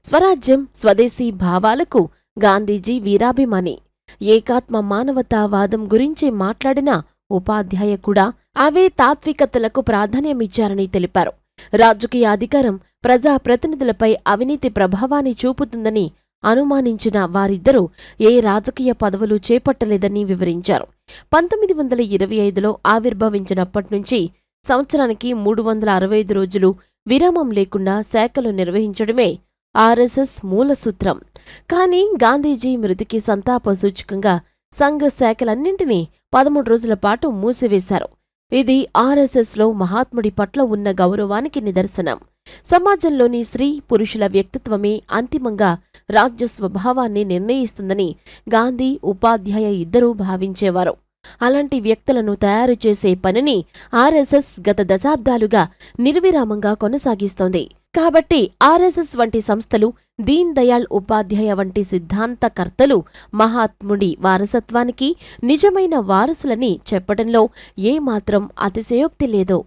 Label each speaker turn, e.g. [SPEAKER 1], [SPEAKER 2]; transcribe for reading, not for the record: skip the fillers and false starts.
[SPEAKER 1] స్వరాజ్యం, స్వదేశీ భావాలకు గాంధీజీ వీరాభిమాని. ఏకాత్మ మానవతావాదం గురించి మాట్లాడిన ఉపాధ్యాయ కూడా అవే తాత్వికతలకు ప్రాధాన్యమిచ్చారని తెలిపారు. రాజకీయ అధికారం ప్రజాప్రతినిధులపై అవినీతి ప్రభావాన్ని చూపుతుందని అనుమానించిన వారిద్దరూ ఏ రాజకీయ పదవులు చేపట్టలేదని వివరించారు. 1925లో ఆవిర్భవించినప్పట్నుంచి సంవత్సరానికి 365 రోజులు విరామం లేకుండా శాఖలు నిర్వహించడమే ఆర్ఎస్ఎస్ మూల సూత్రం. కానీ గాంధీజీ మృతికి సంతాప సూచకంగా సంఘ శాఖలన్నింటినీ 13 రోజుల పాటు మూసివేశారు. ఇది ఆర్ఎస్ఎస్లో మహాత్ముడి పట్ల ఉన్న గౌరవానికి నిదర్శనం. సమాజంలోని స్త్రీ పురుషుల వ్యక్తిత్వమే అంతిమంగా రాజ్య స్వభావాన్ని నిర్ణయిస్తుందని గాంధీ, ఉపాధ్యాయ ఇద్దరూ భావించేవారు. అలాంటి వ్యక్తులను తయారు చేసే పనిని ఆర్ఎస్ఎస్ గత దశాబ్దాలుగా నిర్విరామంగా కొనసాగిస్తోంది. కాబట్టి ఆర్ఎస్ఎస్ వంటి సంస్థలు, దీన్ దయాళ్ ఉపాధ్యాయ వంటి సిద్ధాంతకర్తలు మహాత్ముడి వారసత్వానికి నిజమైన వారసులని చెప్పడంలో ఏమాత్రం అతిశయోక్తి లేదు.